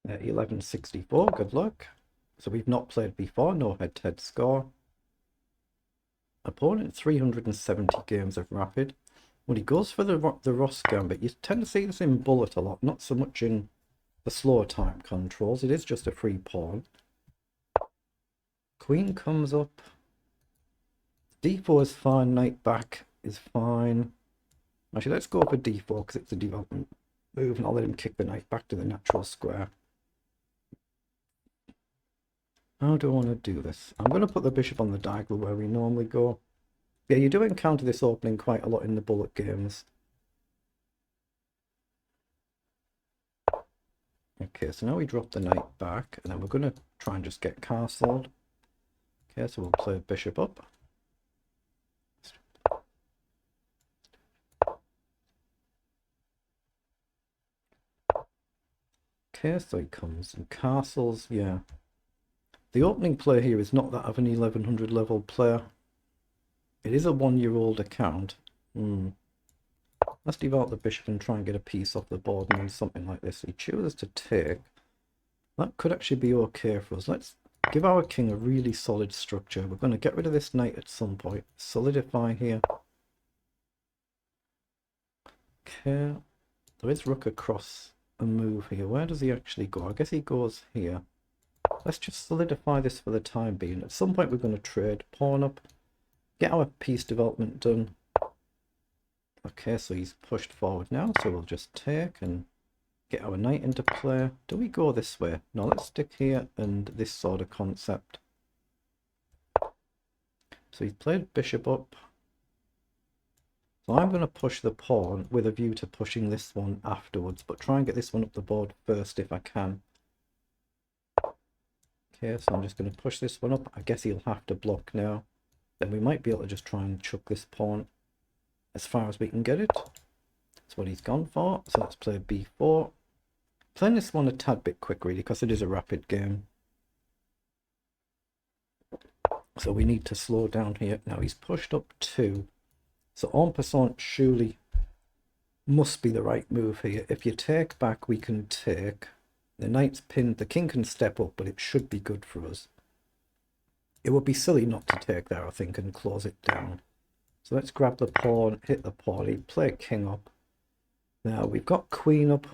1164, good luck. So we've not played before, no head-to-head score. Opponent 370 games of rapid. When he goes for the Ross Gambit, you tend to see this in bullet a lot, not so much in the slower time controls. It is just a free pawn. Queen comes up. D4 is fine, knight back is fine. Actually, let's go for D4 because it's a development move, and I'll let him kick the knight back to the natural square. How do I want to do this? I'm going to put the bishop on the diagonal where we normally go. Yeah, you do encounter this opening quite a lot in the bullet games. Okay, so now we drop the knight back, and then we're going to try and just get castled. Okay, so we'll play bishop up. Okay, so he comes and castles, yeah. The opening player here is not that of an 1100 level player. It is a 1-year-old account. Let's develop the bishop and try and get a piece off the board and use something like this. He chooses to take. That could actually be okay for us. Let's give our king a really solid structure. We're going to get rid of this knight at some point. Solidify here. Okay. There is rook across a move here. Where does he actually go? I guess he goes here. Let's just solidify this for the time being. At some point we're going to trade, pawn up, get our piece development done. Okay, so he's pushed forward now, so we'll just take and get our knight into play. Do we go this way? No, let's stick here and this sort of concept. So he's played bishop up. So I'm going to push the pawn with a view to pushing this one afterwards, but try and get this one up the board first if I can. Okay, so I'm just going to push this one up. I guess he'll have to block now. Then we might be able to just try and chuck this pawn as far as we can get it. That's what he's gone for. So let's play b4. Playing this one a tad bit quick really because it is a rapid game. So we need to slow down here. Now he's pushed up 2. So en passant surely must be the right move here. If you take back, we can take. The knight's pinned, the king can step up, but it should be good for us. It would be silly not to take there, I think, and close it down. So let's grab the pawn, hit the pawn, play king up. Now we've got queen up.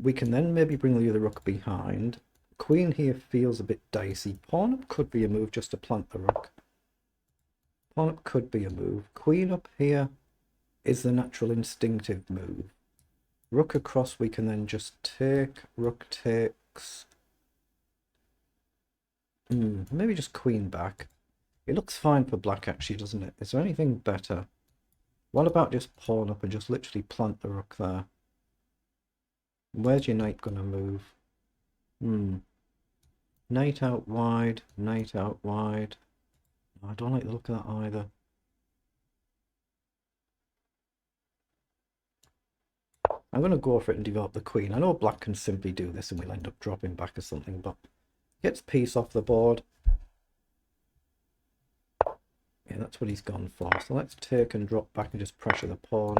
We can then maybe bring the other rook behind. Queen here feels a bit dicey. Pawn up could be a move just to plant the rook. Pawn up could be a move. Queen up here is the natural instinctive move. Rook across we can then just take. Rook takes. Maybe just queen back. It looks fine for black actually, doesn't it? Is there anything better? What about just pawn up and just literally plant the rook there? Where's your knight gonna move? Knight out wide, knight out wide. I don't like the look of that either. I'm going to go for it and develop the queen. I know black can simply do this and we'll end up dropping back or something, but gets piece off the board. Yeah, that's what he's gone for. So let's take and drop back and just pressure the pawn.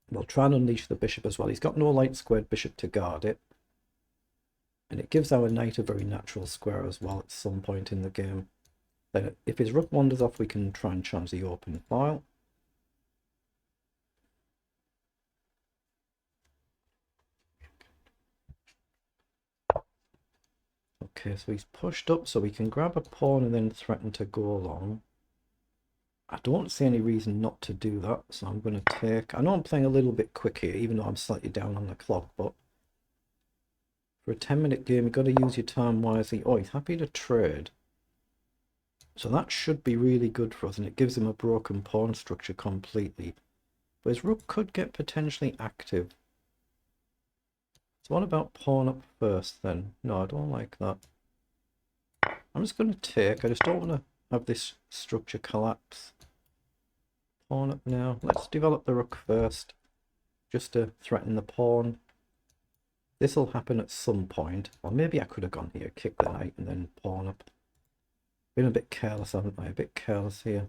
We'll try and unleash the bishop as well. He's got no light squared bishop to guard it. And it gives our knight a very natural square as well at some point in the game. Then if his rook wanders off, we can try and chance the open file. Okay, so he's pushed up, so we can grab a pawn and then threaten to go along. I don't see any reason not to do that, so I'm going to take. I know I'm playing a little bit quick here, even though I'm slightly down on the clock, but for a 10-minute game, you've got to use your time wisely. Oh, he's happy to trade. So that should be really good for us, and it gives him a broken pawn structure completely. But his rook could get potentially active. So what about pawn up first then? No, I don't like that. I'm just going to take. I just don't want to have this structure collapse. Pawn up now. Let's develop the rook first, just to threaten the pawn. This will happen at some point. Or maybe I could have gone here, kick the knight and then pawn up. Been a bit careless, haven't I? A bit careless here.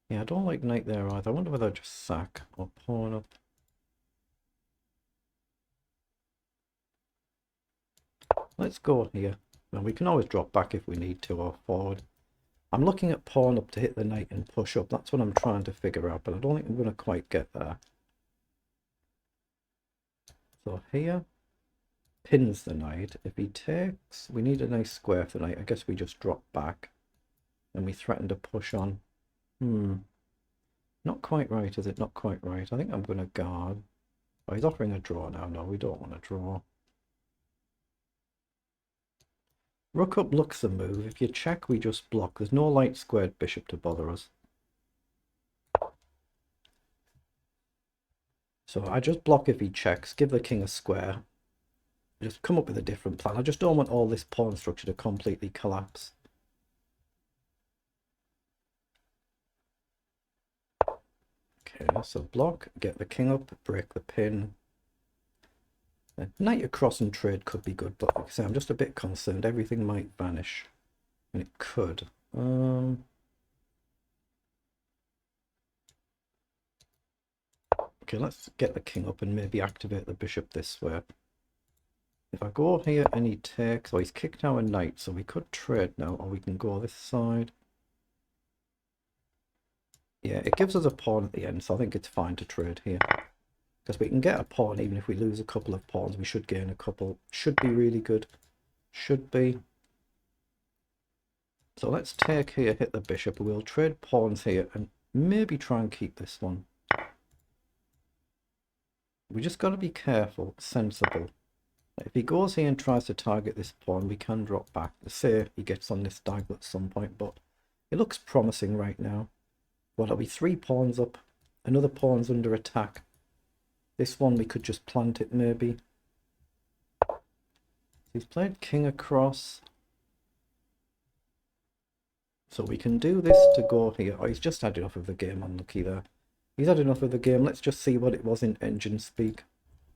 Yeah, I don't like knight there either. I wonder whether I just sack or pawn up. Let's go here. Now we can always drop back if we need to, or forward. I'm looking at pawn up to hit the knight and push up. That's what I'm trying to figure out, but I don't think I'm going to quite get there. So here, pins the knight. If he takes, we need a nice square for the knight. I guess we just drop back and we threaten to push on. Not quite right, is it? Not quite right. I think I'm going to guard. Oh, he's offering a draw now. No, we don't want to draw. Rook up looks the move. If you check, we just block. There's no light squared bishop to bother us. So I just block if he checks, give the king a square. Just come up with a different plan. I just don't want all this pawn structure to completely collapse. Okay, so block, get the king up, break the pin. Knight across and trade could be good, but like I say, I'm just a bit concerned. Everything might vanish. And it could. Okay, let's get the king up and maybe activate the bishop this way. If I go here and he takes, oh, he's kicked our knight, so we could trade now, or we can go this side. Yeah, it gives us a pawn at the end, so I think it's fine to trade here. Because we can get a pawn, even if we lose a couple of pawns, we should gain a couple. Should be really good. Should be. So let's take here, hit the bishop. We'll trade pawns here and maybe try and keep this one. We just got to be careful, sensible. If he goes here and tries to target this pawn, we can drop back. Let's say he gets on this diagonal at some point, but it looks promising right now. What are we? 3 pawns up. Another pawn's under attack. This one we could just plant it maybe. He's played king across. So we can do this to go here. Oh, he's just had enough of the game, unlucky there. He's had enough of the game. Let's just see what it was in engine speak.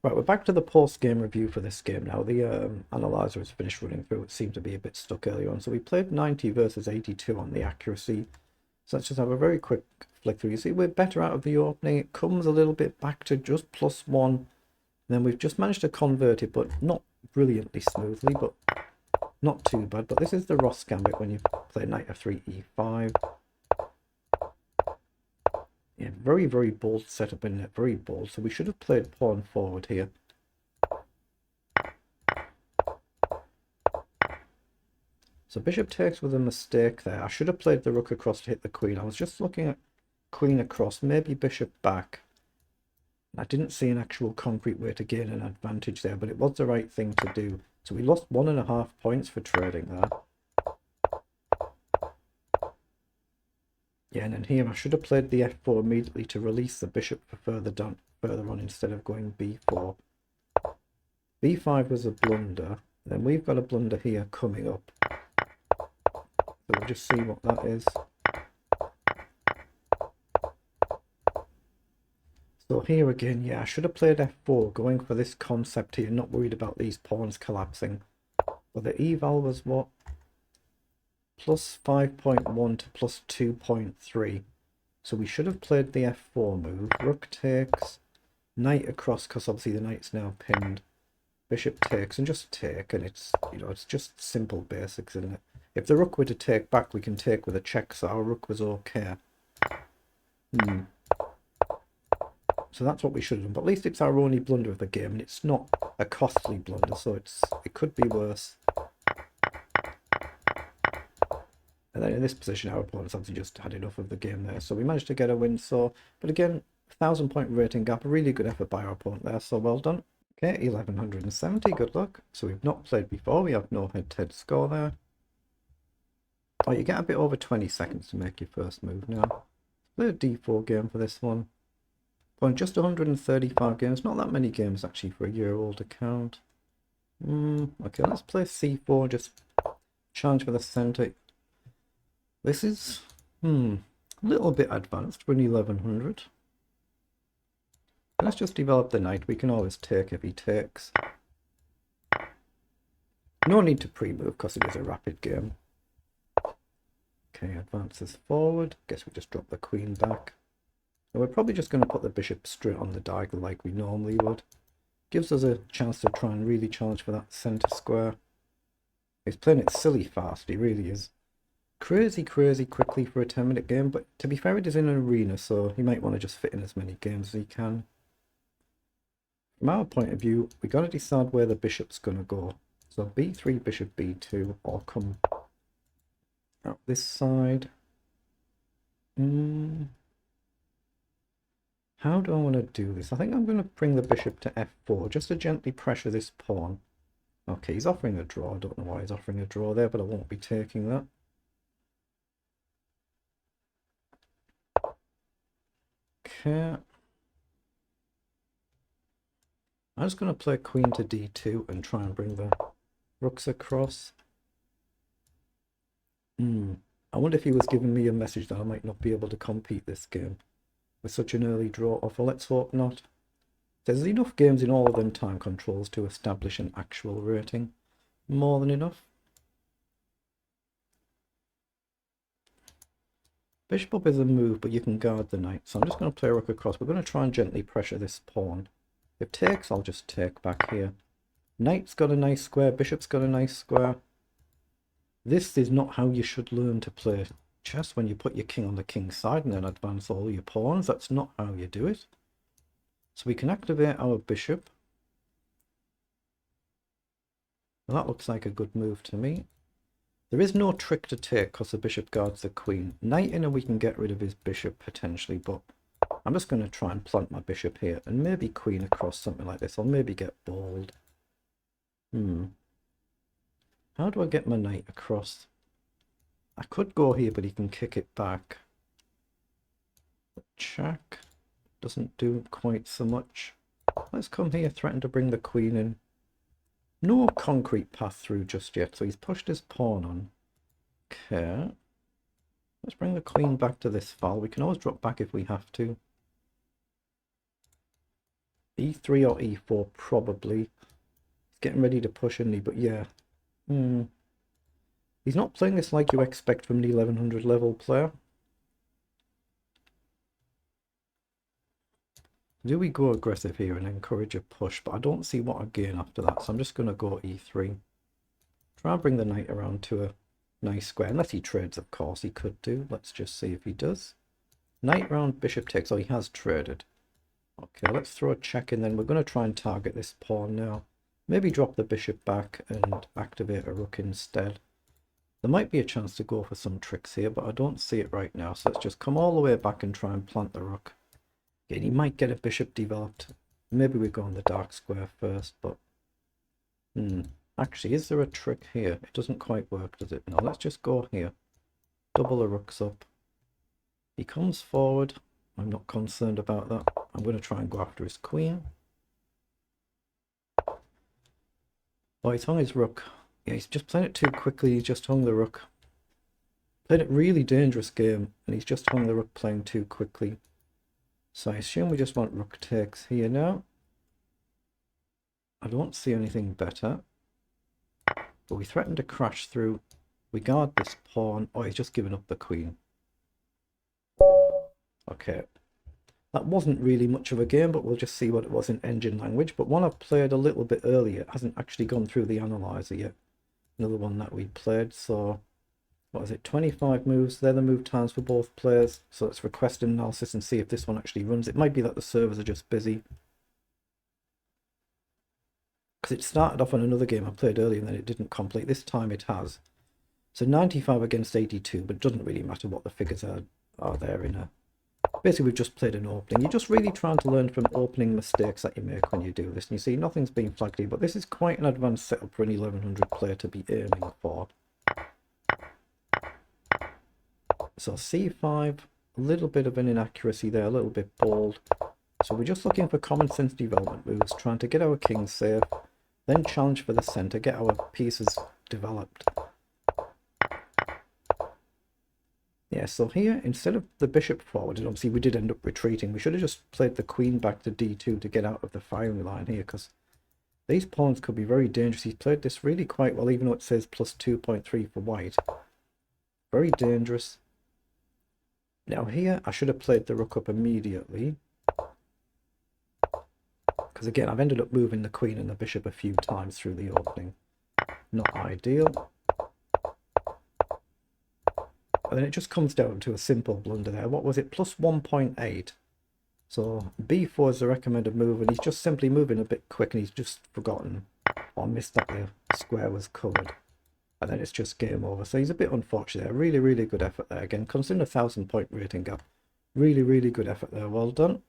Right, we're back to the post-game review for this game now. The analyzer has finished running through. It seemed to be a bit stuck earlier on. So we played 90 versus 82 on the accuracy. So let's just have a very quick flick through. You see, we're better out of the opening. It comes a little bit back to just +1. And then we've just managed to convert it, but not brilliantly smoothly, but not too bad. But this is the Ross gambit when you play knight f3, e5. Yeah, very, very bold setup in it. Very bold. So we should have played pawn forward here. So bishop takes with a mistake there. I should have played the rook across to hit the queen. I was just looking at queen across, maybe bishop back. I didn't see an actual concrete way to gain an advantage there, but it was the right thing to do. So we lost 1.5 points for trading there. Yeah, and then here I should have played the f4 immediately to release the bishop for further on instead of going b4. b5 was a blunder. Then we've got a blunder here coming up. So we'll just see what that is. So here again, yeah, I should have played f4, going for this concept here, not worried about these pawns collapsing. But the eval was what? +5.1 to +2.3. So we should have played the f4 move. Rook takes, knight across, because obviously the knight's now pinned. Bishop takes, and just take, and it's, you know, it's just simple basics, isn't it? If the rook were to take back, we can take with a check, so our rook was okay. So that's what we should have done. But at least it's our only blunder of the game, and it's not a costly blunder, so it could be worse. And then in this position, our opponents obviously just had enough of the game there. So we managed to get a win. So, but again, 1,000-point rating gap, a really good effort by our opponent there. So well done. Okay, 1170, good luck. So we've not played before. We have no head-to-head score there. Oh, you get a bit over 20 seconds to make your first move now. Play a d4 game for this one. Playing just 135 games. Not that many games actually for a year-old account. Okay, let's play c4. Just challenge for the center. This is a little bit advanced for an 1100. Let's just develop the knight. We can always take if he takes. No need to pre-move because it is a rapid game. Okay, advances forward. Guess we just drop the queen back. And we're probably just going to put the bishop straight on the diagonal like we normally would. Gives us a chance to try and really challenge for that centre square. He's playing it silly fast, he really is. Crazy quickly for a 10-minute game, but to be fair, it is in an arena, so he might want to just fit in as many games as he can. From our point of view, we got to decide where the bishop's going to go. So b3, bishop b2, or come out this side. How do I want to do this? I think I'm going to bring the bishop to f4, just to gently pressure this pawn. Okay, he's offering a draw. I don't know why he's offering a draw there, but I won't be taking that. Okay. I'm just going to play queen to d2 and try and bring the rooks across. I wonder if he was giving me a message that I might not be able to compete this game with such an early draw offer. Let's hope not. There's enough games in all of them time controls to establish an actual rating. More than enough. Bishop up is a move, but you can guard the knight. So I'm just going to play rook across. We're going to try and gently pressure this pawn. If takes, I'll just take back here. Knight's got a nice square. Bishop's got a nice square. This is not how you should learn to play chess, when you put your king on the king's side and then advance all your pawns. That's not how you do it. So we can activate our bishop. Well, that looks like a good move to me. There is no trick to take because the bishop guards the queen. Knight in and we can get rid of his bishop potentially, but I'm just going to try and plant my bishop here and maybe queen across, something like this. I'll maybe get bold. How do I get my knight across? I could go here, but he can kick it back. Check. Doesn't do quite so much. Let's come here, threaten to bring the queen in. No concrete path through just yet, so he's pushed his pawn on. Okay. Let's bring the queen back to this file. We can always drop back if we have to. E3 or E4 probably. He's getting ready to push, isn't he? But yeah. He's not playing this like you expect from an 1100 level player. Do we go aggressive here and encourage a push? But I don't see what I gain after that, so I'm just going to go E3. Try and bring the knight around to a nice square, unless he trades, of course. He could do. Let's just see if he does. Knight round, bishop takes. Oh, he has traded. Okay, let's throw a check in then. We're going to try and target this pawn now. Maybe drop the bishop back and activate a rook instead. There might be a chance to go for some tricks here, but I don't see it right now. So let's just come all the way back and try and plant the rook. Again, he might get a bishop developed. Maybe we go on the dark square first, but... Actually, is there a trick here? It doesn't quite work, does it? No, let's just go here. Double the rooks up. He comes forward. I'm not concerned about that. I'm going to try and go after his queen. Oh, he's hung his rook. Yeah, he's just playing it too quickly. He's just hung the rook. Played a really dangerous game, and he's just hung the rook playing too quickly. So I assume we just want rook takes here now. I don't see anything better. But we threaten to crash through. We guard this pawn. Oh, he's just given up the queen. Okay. That wasn't really much of a game, but we'll just see what it was in engine language. But one I've played a little bit earlier hasn't actually gone through the analyzer yet. Another one that we played. So, what is it? 25 moves. They're the move times for both players. So let's request an analysis and see if this one actually runs. It might be that the servers are just busy. Because it started off on another game I played earlier and then it didn't complete. This time it has. So 95 against 82, but it doesn't really matter what the figures are there in a... Basically, we've just played an opening. You're just really trying to learn from opening mistakes that you make when you do this. And you see, nothing's been flagged here, but this is quite an advanced setup for an 1100 player to be aiming for. So C5, a little bit of an inaccuracy there, a little bit bold. So we're just looking for common sense development moves, trying to get our king safe, then challenge for the center, get our pieces developed. Yeah, so here, instead of the bishop forward, and obviously we did end up retreating, we should have just played the queen back to d2 to get out of the firing line here, because these pawns could be very dangerous. He's played this really quite well, even though it says plus 2.3 for white. Very dangerous. Now here, I should have played the rook up immediately. Because again, I've ended up moving the queen and the bishop a few times through the opening. Not ideal. And then it just comes down to a simple blunder there. What was it? Plus 1.8. So b4 is the recommended move, and he's just simply moving a bit quick, and he's just forgotten or missed that the square was covered. And then it's just game over. So he's a bit unfortunate there. Really, really good effort there. Again, considering a 1,000-point rating gap. Really, really good effort there. Well done.